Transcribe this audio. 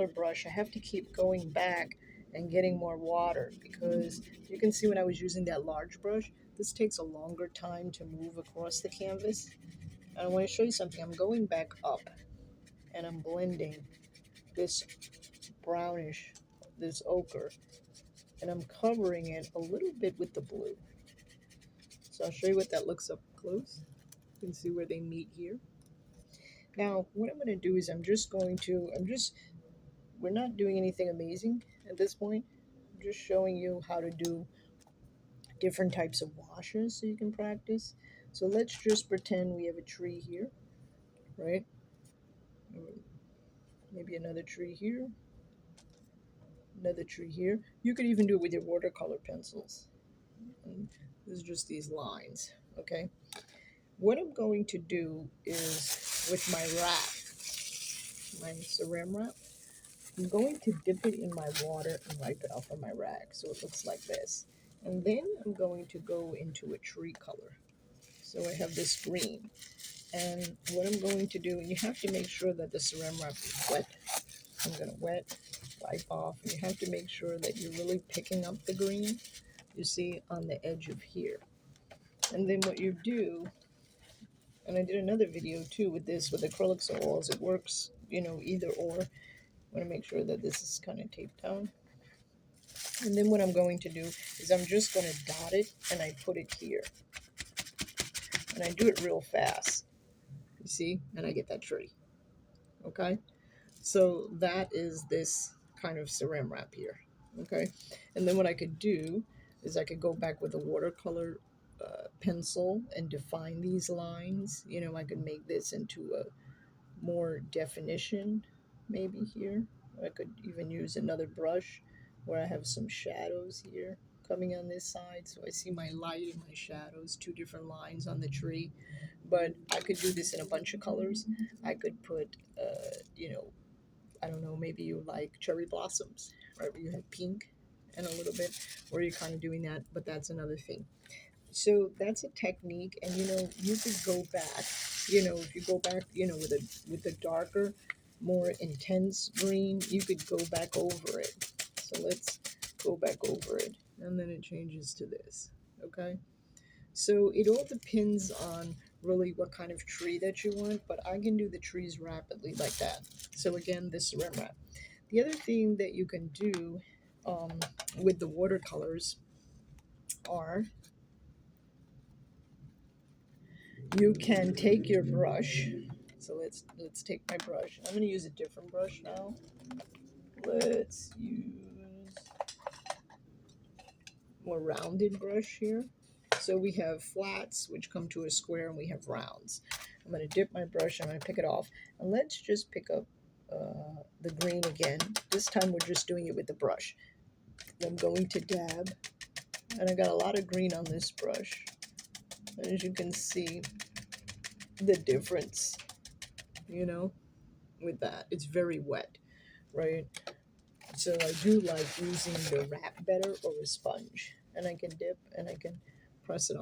brush, I have to keep going back and getting more water because you can see when I was using that large brush, this takes a longer time to move across the canvas. And I want to show you something. I'm going back up and I'm blending this brownish, this ochre, and I'm covering it a little bit with the blue. So I'll show you what that looks up close. You can see where they meet here. Now, what I'm going to do is we're not doing anything amazing at this point. I'm just showing you how to do different types of washes so you can practice. So let's just pretend we have a tree here, right? Maybe another tree here, another tree here. You could even do it with your watercolor pencils. And this is just these lines, okay? What I'm going to do is with my wrap, my saran wrap, I'm going to dip it in my water and wipe it off on my rag so it looks like this. And then I'm going to go into a tree color. So I have this green. And what I'm going to do, and you have to make sure that the saran wrap is wet. I'm going to wet, wipe off. And you have to make sure that you're really picking up the green, you see, on the edge of here. And then what you do, and I did another video too with this, with acrylic oils. It works, either or. I want to make sure that this is kind of taped down. And then what I'm going to do is I'm just going to dot it and I put it here. And I do it real fast. You see? And I get that tree. Okay? So that is this kind of saran wrap here. Okay? And then what I could do is I could go back with a watercolor pencil and define these lines. I could make this into a more definition maybe here. I could even use another brush where I have some shadows here coming on this side. So I see my light and my shadows, two different lines on the tree. But I could do this in a bunch of colors. I could put, I don't know, maybe you like cherry blossoms, right? Where you have pink and a little bit, or you're kind of doing that, but that's another thing. So that's a technique, and you could go back. If you go back, with a darker, more intense green, you could go back over it. So let's go back over it, and then it changes to this. Okay. So it all depends on really what kind of tree that you want, but I can do the trees rapidly like that. So again, this saran wrap. The other thing that you can do with the watercolors are you can take your brush. So let's take my brush. I'm going to use a different brush now. Let's use more rounded brush here. So we have flats, which come to a square, and we have rounds. I'm going to dip my brush, I'm going to pick it off, and let's just pick up the green again. This time we're just doing it with the brush. I'm going to dab, and I got a lot of green on this brush. As you can see, the difference, with that. It's very wet, right? So I do like using the wrap better or a sponge. And I can dip and I can press it on.